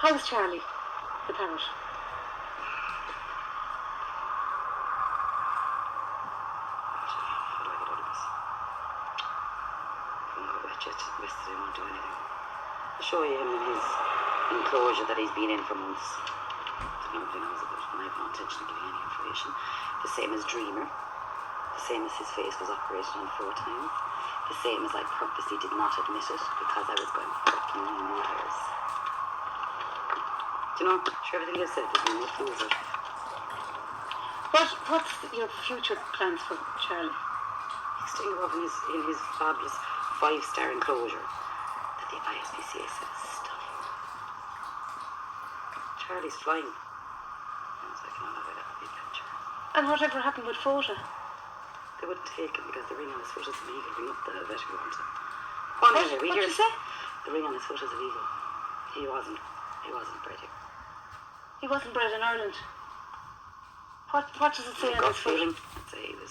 How's Charlie, the parrot? Yesterday I won't do anything. I'll show you him in his enclosure that he's been in for months. Nobody knows about it, and I have no intention of giving any information. The same as Dreamer. The same as his face was operated on 4 times. The same as I purposely did not admit it because I was going fucking liars. Do you know, sure everything you said, there's no fools out. What's your future plans for Charlie? He's staying above in his fabulous 5-star enclosure that the ISPCA said is stunning. Charlie's flying. Sounds like another big adventure. And whatever happened with Fota? They wouldn't take him because the ring on his foot is illegal. Ring up the vet if you want to. What did you say? The ring on his foot is illegal. He wasn't bred here. He wasn't bred in Ireland. What does it say on his foot? I'd say he was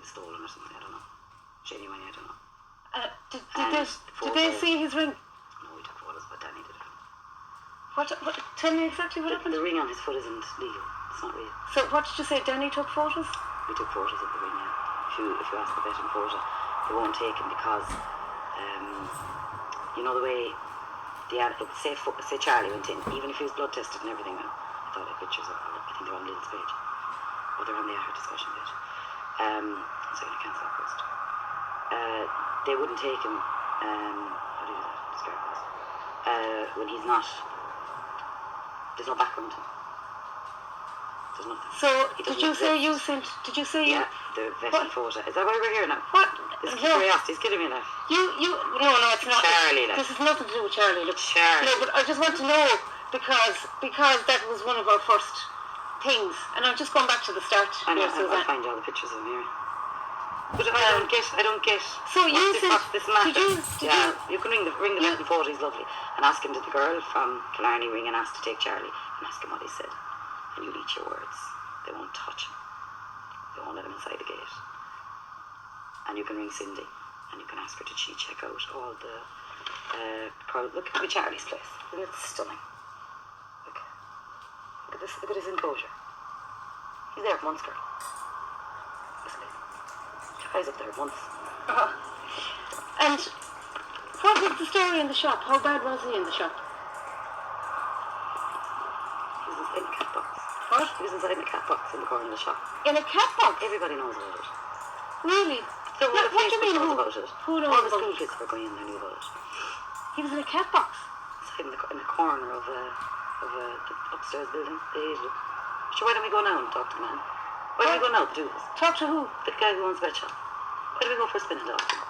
stolen or something. I don't know. Genuinely, I don't know. Did they see his ring? No, we took photos, but Danny did it. What? Tell me exactly what happened. The ring on his foot isn't legal. It's not real. So what did you say? Danny took photos? We took photos of the ring, yeah. If you ask the vet in Fota, they won't take him because, you know the way say Charlie went in, even if he was blood tested and everything now. I thought I had pictures of it. I think they're on Lynn's page. Or they're on the AHAR discussion page. So I'm going to cancel that post. They wouldn't take him, how do you do that? Describe this. When he's not, there's no background to him. There's nothing. So, did you say you sent, Yeah, the vet in Fota. Is that why we're here now? What? This curiosity's kidding me now. No, it's not. Charlie, like. This has nothing to do with Charlie, look. Charlie. No, but I just want to know, because that was one of our first things, and I'm just going back to the start. I know, Suzanne. I'll find you all the pictures of him here. But I don't get. So you said, this matter? You can ring the vet in Fota, he's lovely, and ask him, did the girl from Killarney ring and ask to take Charlie, and ask him what he said. And you'll eat your words. They won't touch him. They won't let him inside the gate. And you can ring Cindy, and you can ask her, did she check out all the look at Charlie's place. Isn't it stunning? Look at this, look at his enclosure. He's there once, girl. Listen, Charlie's up there once. And what was the story in the shop? How bad was he in the shop? He was inside the cat box. What? He was inside the cat box in the corner of the shop. In a cat box? Everybody knows about it. Really? So what do you mean? Who knows about it? Who knows all the about school it? kids were going in there knew about it. He was in a cat box? Inside in the corner of the upstairs building. They hated it. Sure, why don't we go now and talk to the man? Why don't we go now to do this? Talk to who? The guy who owns the vet shop. Why don't we go for a spin and talk to him?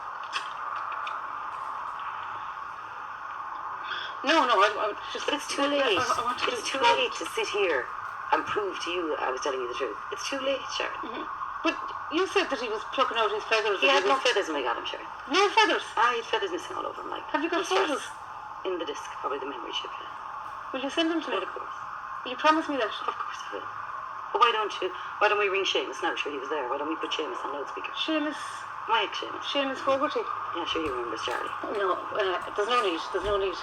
No, I just... But it's too late. It's too late to sit here and prove to you I was telling you the truth. It's too late, Sharon. Mm-hmm. But you said that he was plucking out his feathers. He had no feathers when we got him, Sharon. No feathers? He had feathers missing all over him. Like, have you got photos? In the disc, probably the memory chip, yeah. Will you send them to me? Of course. Will you promise me that? Of course I will. But why don't we ring Seamus now? Sure, he was there. Why don't we put Seamus on loudspeaker? Seamus? My ex-Seamus. Seamus Fogarty? Yeah, sure he remembers Charlie. No, there's no need.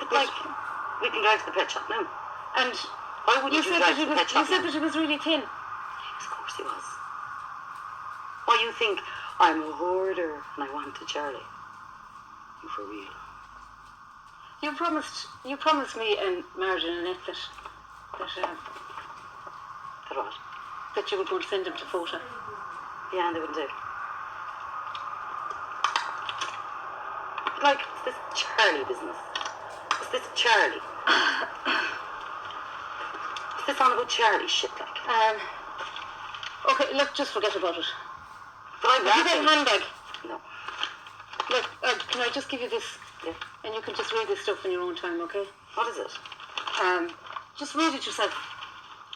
But like, we can drive to the pet shop now. And why wouldn't you drive to the pet shop? You said that he was really thin. Yes, of course he was. Why you think I'm a hoarder and I wanted Charlie? You for real? You promised me and Marge and Annette that what? That you were going to send him to Fota. Yeah, and they wouldn't do. Like, it's this Charlie business. It's this Charlie. It's this on about Charlie shit, like. Okay, look, just forget about it. But I'm Have you got a handbag? No. Look, can I just give you this? Yeah. And you can just read this stuff in your own time, okay? What is it? Just read it yourself.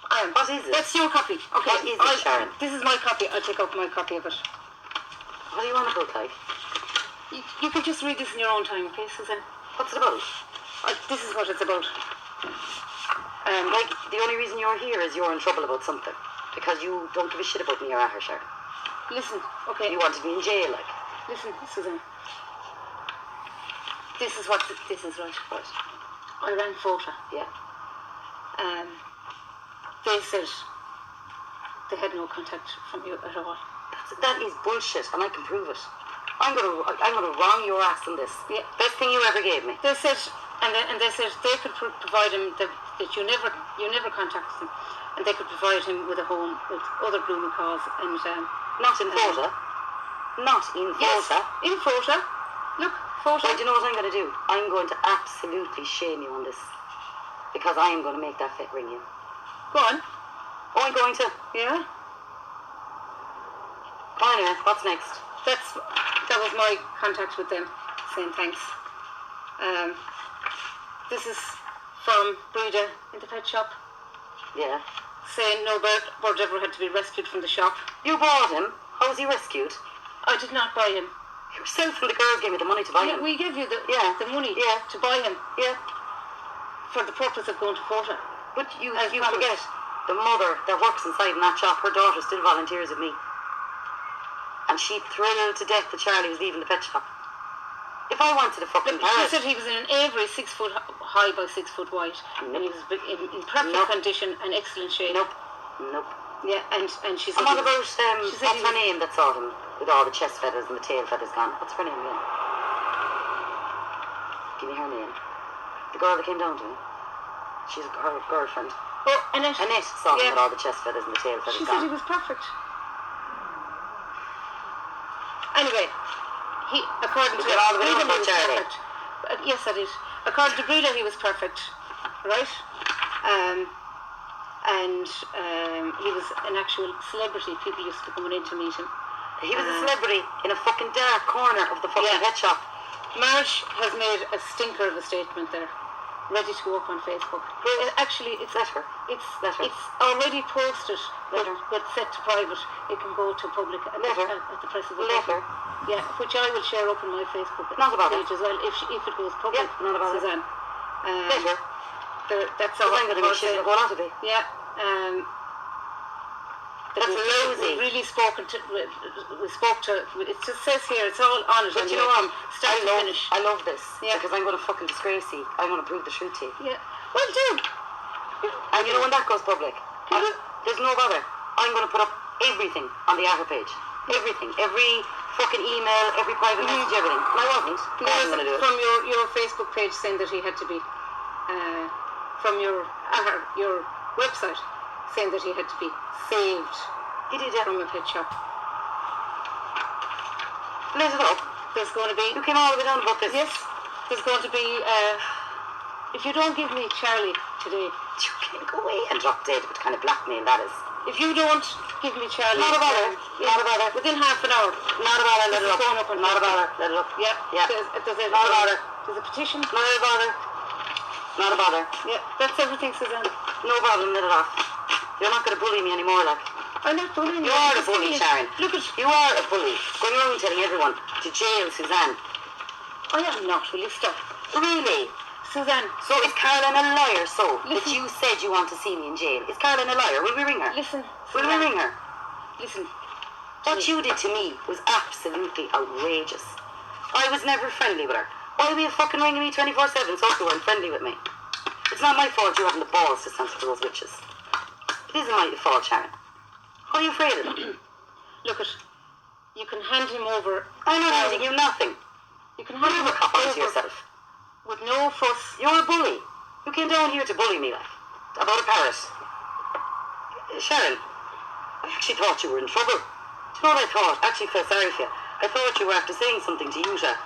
What is it? That's your copy. Okay. What is it, Sharon? This is my copy. I'll take out my copy of it. What do you want about, like? You can just read this in your own time, okay, Suzanne? What's it about? This is what it's about. Like, the only reason you're here is you're in trouble about something. Because you don't give a shit about me or AHAR, Sharon. Listen, okay. You wanted me in jail, like. Listen, Suzanne. This is right. I rang Fota. Yeah. They said they had no contact from you at all. That is bullshit, and I can prove it. I'm gonna wrong your ass on this. Yeah. Best thing you ever gave me. They said, and they said they could provide him that you never contacted him, and they could provide him with a home with other blue macaws and. Not in Fota. Not in Fota. Yes, in Fota. Look, Fota. Well, do you know what I'm going to do? I'm going to absolutely shame you on this. Because I am going to make that fit ring you. Go on. Oh, I'm going to. Yeah? Anyway, what's next? That was my contact with them, saying thanks. This is from Breda in the pet shop, Yeah. saying no bird ever had to be rescued from the shop. You bought him. How was he rescued? I did not buy him. Yourself and the girls gave me the money to buy Yeah, him. we gave you the money Yeah. to buy him Yeah. for the purpose of going to Fota. But you promised. forget, the mother that works inside in that shop, her daughter still volunteers with me. And she thrilled to death that Charlie was leaving the pet shop. If I wanted a fucking She parrot... said he was in an aviary 6 foot high by 6 foot wide, and he was in perfect condition and excellent shape. Nope. Yeah, and she said. And what about she said what's her name that saw him with all the chest feathers and the tail feathers gone? What's her name again? Give me her name. The girl that came down to him. She's her girlfriend. Oh, Annette. Annette saw him with all the chest feathers and the tail feathers She gone. said he was perfect. Anyway, according to all the way Breda, up he was Charlie. perfect. Yes, I did. According to Breda, he was perfect, right? And he was an actual celebrity. People used to come in to meet him. He was a celebrity in a fucking dark corner of the fucking pet shop. Marge has made a stinker of a statement there, ready to go up on Facebook. Actually, it's already posted, but set to private. It can go to public at the press of the Letter. Yeah, which I will share up on my Facebook page as well if it goes public. Yeah, not about Suzanne. Letter. That's all I'm going to be shit going on today. Yeah. That's lousy. We really we spoke to. It just says here, it's all on it. But you know what? Start to finish. I love this. Yeah. Because I'm going to fucking disgrace you. I'm going to prove the truth to you. Yeah. Well, do. And you know when that goes public? There's no bother. I'm going to put up everything on the AHAR page. Everything. Every fucking email, every private message, everything. And I wasn't. I wasn't going to do it. From your Facebook page saying that he had to be, from your AHAR, your website, saying that he had to be saved. He did, yeah. From a pet shop. Let it up. There's going to be... You came all the way down about this. Yes. There's going to be... if you don't give me Charlie today... You can't go away and drop dead. What kind of blackmail that is. If you don't give me Charlie... Not a bother. Not a bother. Within half an hour. Not a bother. Let it up. Not a bother. Let it up. Yeah. Yeah. Not a bother. There's a petition. Not a bother. Not a bother. Yeah. That's everything, Suzanne. No problem. Let it off. You're not going to bully me anymore, like. I'm not bullying you. You are a bully, Sharon. Look at you are a bully. Going around telling everyone to jail Suzanne. I am not, will you stop? Really? Suzanne. So is Caroline a liar, so? Listen. That you said you want to see me in jail. Is Caroline a liar? Will we ring her? Listen. Will we ring her? Listen. What you did to me was absolutely outrageous. I was never friendly with her. Why were you fucking ringing me 24/7 so you weren't friendly with me? It's not my fault you having the balls to stand for those witches. It isn't my fault, Sharon. Why are you afraid of them? Look at, you can hand him over. I'm not handing you nothing. You can hand him over to yourself. With no fuss. You're a bully. You came down here to bully me, like, about a parrot. Sharon, I actually thought you were in trouble. Do you know what I thought? I actually felt sorry for you. I thought you were after saying something to Yuta,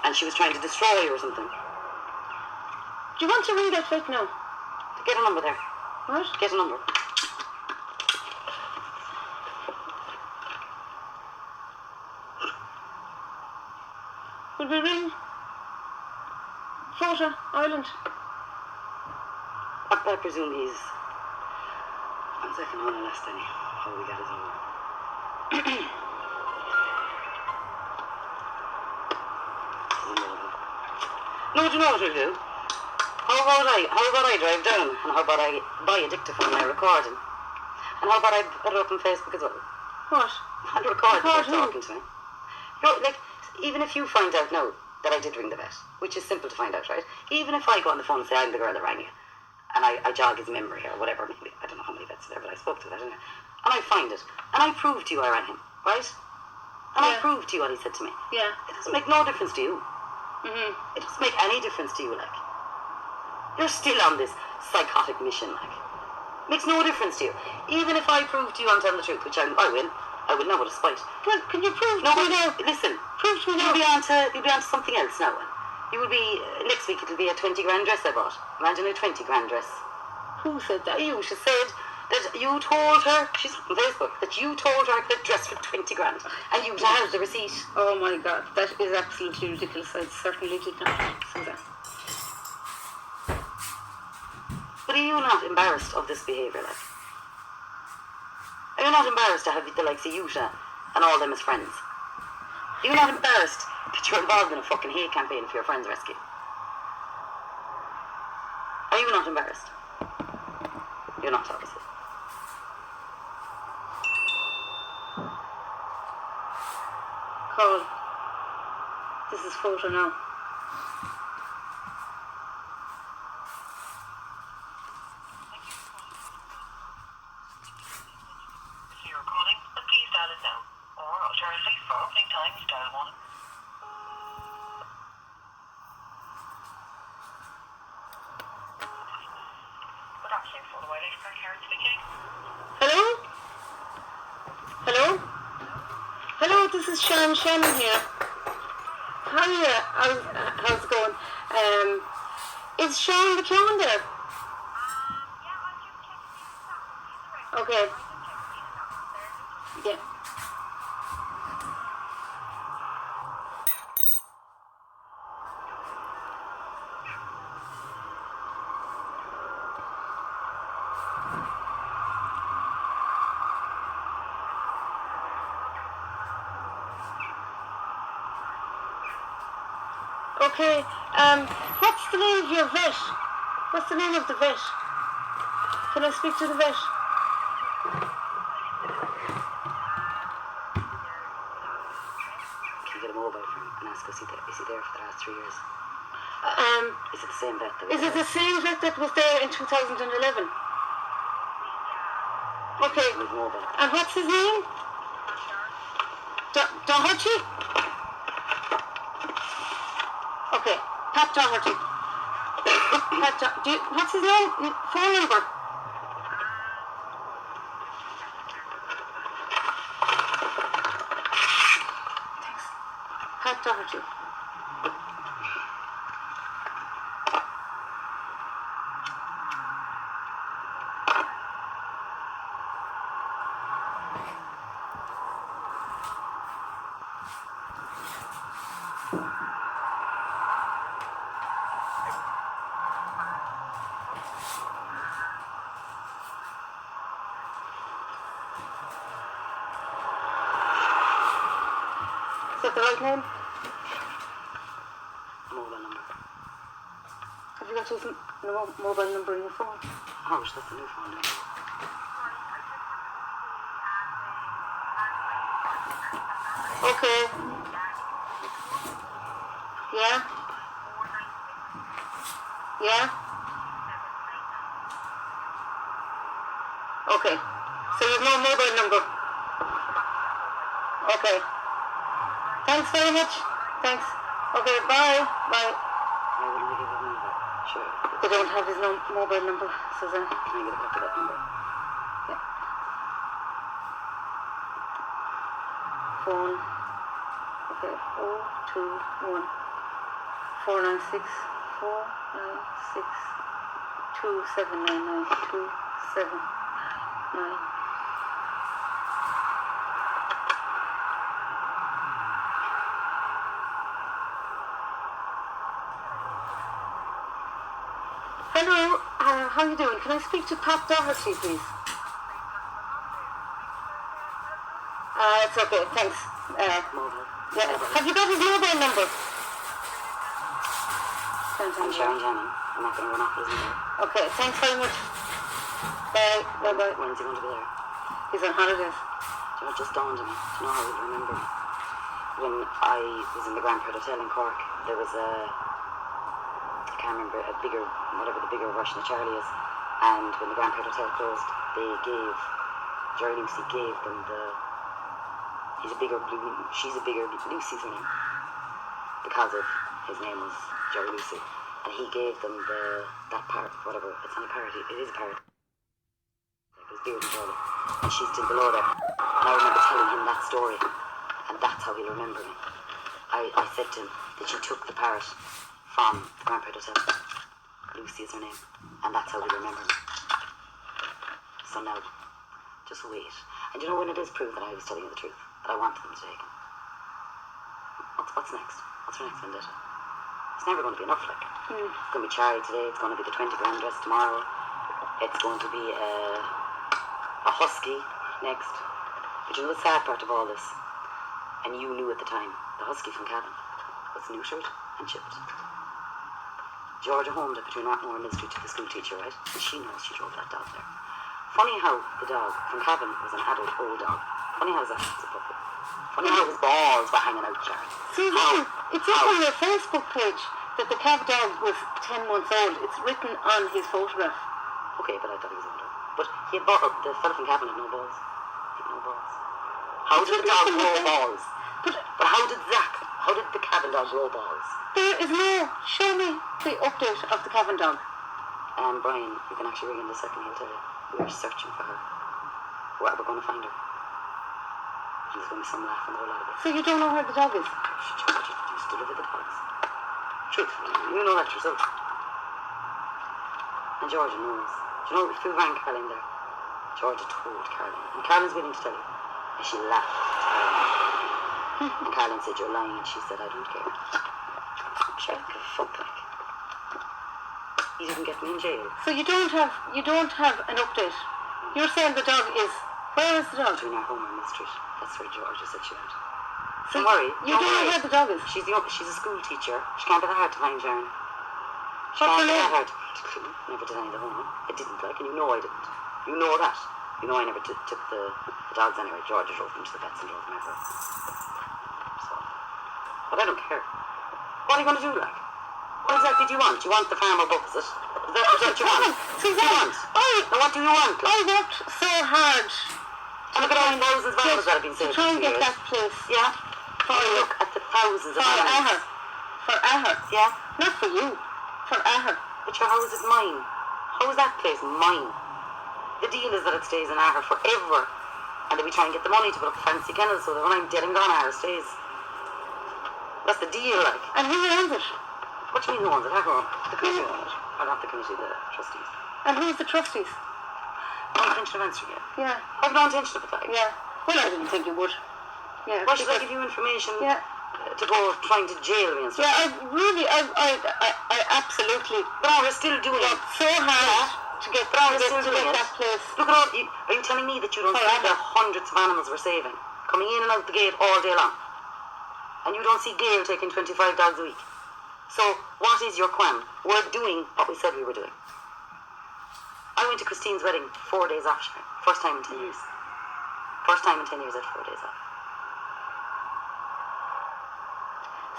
and she was trying to destroy you or something. Do you want to ring that vet now? Get a number there. What? Get a number. Will we ring Fota Island? I presume he's... 1 second, on the last time. How we got his number. No, do you know what we'll do? How about I drive down, and how about I buy a dictaphone and I record him? And how about I put it up on Facebook as well? What? I'll record you talking to me. You know, like, even if you find out now that I did ring the vet, which is simple to find out, right? Even if I go on the phone and say I'm the girl that rang you, and I jog his memory or whatever, maybe, I don't know how many vets are there, but I spoke to that, and I find it, and I prove to you I rang him, right? And I prove to you what he said to me. Yeah. It doesn't make no difference to you. Mm-hmm. It doesn't make any difference to you, like. You're still on this psychotic mission, like. Makes no difference to you. Even if I prove to you I'm telling the truth, which I will now with a spite. Well, can you prove no, to me now? Listen, Prove to me now. you'll be on to something else now. You will be, next week it'll be a 20 grand dress I bought. Imagine a 20 grand dress. Who said that? You, she said that you told her, she's on Facebook, that you told her the dress for 20 grand. And you had the receipt. Oh my God, that is absolutely ridiculous. I certainly did not say that. But are you not embarrassed of this behaviour, like? Are you not embarrassed to have the likes of Yuta and all them as friends? Are you not embarrassed that you're involved in a fucking hate campaign for your friend's rescue? Are you not embarrassed? You're not, obviously. Call. This is Fota now. If you're calling, then please dial it now. Or alternatively, for opening times, dial 1. Good afternoon, Fota Wildlife Park, Sharon speaking. Hello? Hello? Hello, this is Sharon Shannon here. How are you? How's it going? Is Sharon the Macaw there? Okay. Yeah. Okay, what's the name of your vet? What's the name of the vet? Can I speak to the vet? Can you get a mobile from him and ask us, is he there for the last 3 years? Is it the same vet that was Is it the same vet that was there in 2011? Okay, with mobile? and what's his name? Doherty? Okay, Pat Doherty. What's his name? Phone number? Thanks. Pat Doherty. Is that the right name? Mobile number. Have you got his mobile number in your phone? Oh, that's the new phone number. Okay. Yeah? Yeah? Okay. So you've no mobile number? Okay. Thanks very much. Thanks. Okay, bye. Bye. Why wouldn't we give his number? Sure. They don't have his mobile number, Suzanne. Can I get a copy of that number? Yeah. Phone. Okay. 021 496 496 2799 2799. Hello, how are you doing? Can I speak to Pat Doherty, please? It's okay, thanks. Mobile. Yeah. Have you got his mobile number? I'm Sharon Shannon. I'm not going to run off his number. Okay, thanks very much. Bye. Bye-bye. When's he going to be there? He's on holidays. Do you know, it just dawned on me. Do you know how he'll remember me? when I was in the Grand Parrot Hotel in Cork, there was I can't remember, whatever the bigger version of Charlie is, and when the Grand Parrot Hotel closed, Jerry Lucy gave them she's a bigger, Lucy's her name, because of his name was Jerry Lucy, and he gave them that parrot, whatever, it's not a parrot, it is a parrot, like his beard and Charlie, and she's still below there, and I remember telling him that story, and that's how he'll remember me. I said to him that she took the parrot from the Grand Parrot Hotel, Lucy is her name, and that's how he'll remember me. So now, just wait. And you know when it is proved that I was telling you the truth, that I wanted them to take him? What's next? What's our next vendetta? It's never going to be enough, like. It's going to be Charlie today, it's going to be the 20 grand dress tomorrow, it's going to be a husky next. But you know the sad part of all this, and you knew at the time, the husky from Cavan was neutered and chipped. Georgia homed it between Rockmore and Mill Street to the school teacher, right? And she knows she drove that dog there. Funny how the dog from Cavan was an adult old dog. Funny how that was a puppy. Funny how his balls were hanging out, Charlie. Suzanne, it's up on your Facebook page that the Cav dog was 10 months old. It's written on his photograph. Okay, but I thought he was older. But he had the fella from Cavan had no balls. He had no balls. How did the dog grow balls? But how did the Cavan dog grow balls? There is no. Show me the update of the Cavan dog. Brian, you can actually ring in a second, he'll tell you. We're searching for her. We're going to find her. And there's going to be some laughing the whole lot of it. So you don't know where the dog is? Georgia used to live with the dogs. Truthfully, you know that yourself. And Georgia knows. Do you know if we rang Caroline there? Georgia told Caroline. And Caroline's willing to tell you. And she laughed to Caroline. And Caroline said, you're lying. And she said, I don't care. She don't give a fuck, like. You didn't get me in jail. So you don't have an update. You're saying the dog is. Where is the dog? Between our home and Mill Street. That's where Georgia said she went. So don't worry. You don't know where the dog is. She's a school teacher. She can't be that hard to find, Sharon. She What's can't her be that name? hard. Never did any of the homework. I didn't, like, and you know I didn't. You know that. You know I never took the dogs anyway. Georgia drove them to the vets and drove them everywhere. So, but I don't care. What are you going to do, like? What exactly do you want? Do you want the farmer books? Is that what you want? Suzanne, Now what do you want? I worked so hard. And look at all the thousands of animals that have been saved. To try and for get years. that place. Yeah. Look at the thousands of animals. For AHAR. Yeah. Not for you. For AHAR. But how is it mine? How is that place mine? The deal is that it stays in AHAR forever. And then we try and get the money to put up fancy kennels so that when I'm dead and gone, AHAR stays. That's the deal, like. And who owns it? What do you mean who owns it? AHAR owns it. The committee owns it. Or not the committee, the trustees. And who's the trustees? No intention of answering it. Yeah. I have no intention of it, like. Yeah. Well, I didn't think you would. Yeah. Why should I give you information Yeah. to go trying to jail me and stuff? Yeah, I absolutely. But we're still doing it. So hard to get that place. Look at all. Are you telling me that you don't see the hundreds of animals we're saving coming in and out the gate all day long, and you don't see Gail taking 25 dogs a week? So what is your qualm? We're doing what we said we were doing. I went to Christine's wedding 4 days off. First time in 10 years. First time in 10 years I had 4 days off.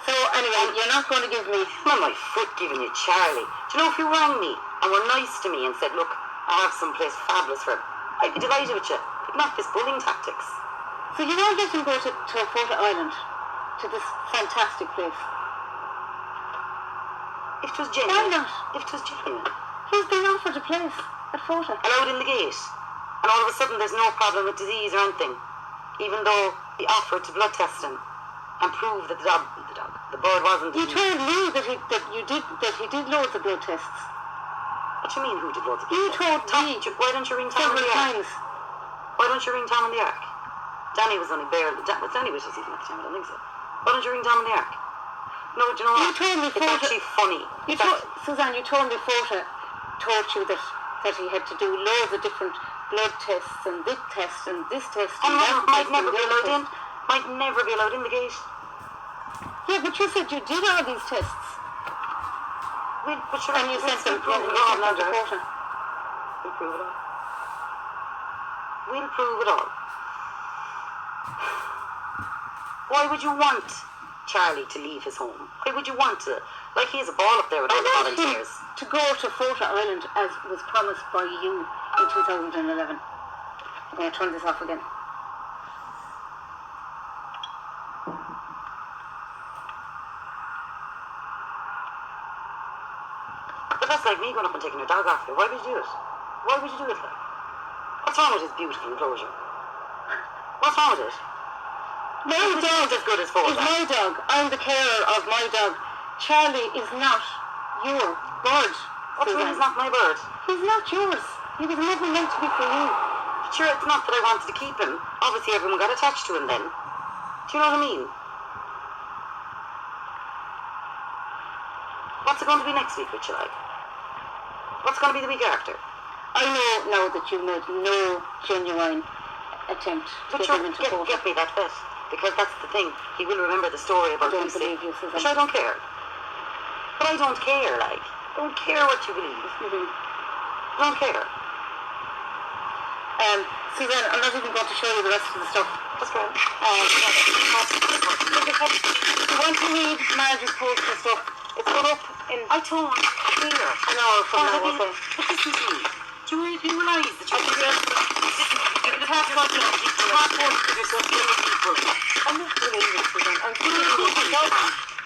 So anyway, you're not going to give me. I'm on my foot giving you Charlie. Do you know if you rang me and were nice to me and said, look, I have some place fabulous for him, I'd be delighted with you. But not this bullying tactics. So you won't let him go to Fota Island, to this fantastic place. If it was genuine. Why not? If it was genuine. He's been offered a place at Fota. Allowed in the gate. And all of a sudden there's no problem with disease or anything. Even though he offered to blood test him and prove that the bird wasn't. You told me that he did loads of blood tests. What do you mean who did loads of blood You tests? told me. Why don't you ring Tom in Several the Ark? times. Why don't you ring Tom in the Ark? Danny was only barely. Danny was just even at the time, I don't think so. Why don't you ring Tom in the Ark? No, do you know what? You told me it's Fota. actually funny. Suzanne, you told me Fota told you that he had to do loads of different blood tests and this test and this test. And that might test never and be the allowed other in. Might never be allowed in the gate. Yeah, but you said you did all these tests. But sure, And you sent them to Fota. We'll prove it all. We'll prove it all. Why would you want Charlie to leave his home? Why would you want to? Like, he has a ball up there with all the volunteers. To go to Fota Island as was promised by you in 2011. I'm going to turn this off again. But that's like me going up and taking your dog off you. Why would you do it? Why would you do it like? What's wrong with his beautiful enclosure? What's wrong with it? My dog as good as Fota. is my dog. I'm the carer of my dog. Charlie is not your bird. What do you mean he's not my bird? He's not yours. He was never meant to be for you. Sure, it's not that I wanted to keep him. Obviously, everyone got attached to him then. Do you know what I mean? What's it going to be next week, would you like? What's going to be the week after? I know now that you made no genuine attempt to get him into Fota. Get me that bit. Because that's the thing. He will remember the story about I don't Lucy. believe you, Suzanne. Sure, I don't care. But I don't care, like. I don't care what you believe. I don't care. Suzanne, I'm not even going to show you the rest of the stuff. That's great. You want to read Margie's post and stuff? It's put up in... I don't care. An hour from now, okay? But listen to me. Do you realise that you're I'm not bullying you, Suzanne. I'm giving you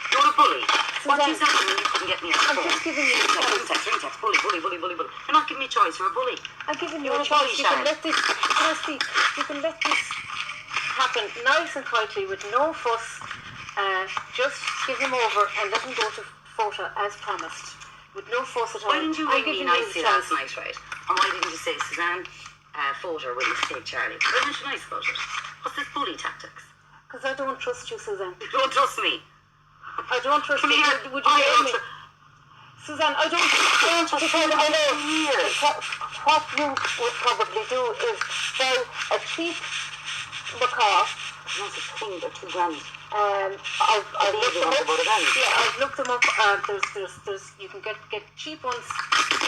You're a bully. What you said to me, you couldn't get me out of I'm just giving you a choice. Ring text. Bully. You're not giving me a choice. You're a bully. I'm giving you You're a a bully, choice. You can Sharon. let this... Can I speak? You can let this happen nice and quietly with no fuss. Just give him over and let him go to Fota as promised. With no fuss at all. Why didn't you I'm ring me giving you nicely the last chance. night, right? And why didn't you say, Suzanne, Fota will take Charlie? Why weren't you nice about it? What's this bully tactics? Because I don't trust you, Suzanne. You don't trust me. I don't trust Come you. here. Would you hear me? Suzanne, I don't because I know what you would probably do is buy a cheap macaw. Not a thing, they're $2,000. I've looked them up. about a grand. Yeah, I've looked them up. There's you can get cheap ones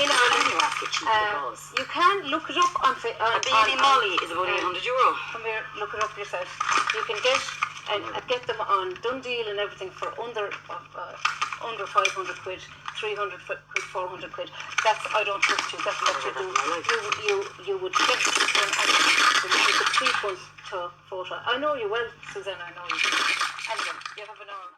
in Ireland. You ask it cheap because You can look it up on a baby Molly is about €800. Come here, look it up yourself. You can get them on Dundee and everything for under 500 quid, 300 quid, 400 quid. That's I don't trust you. That's what you do. You would get this one and you could cheap ones to Fota. I know you well, Suzanne. I know you. Anyway, you have an hour.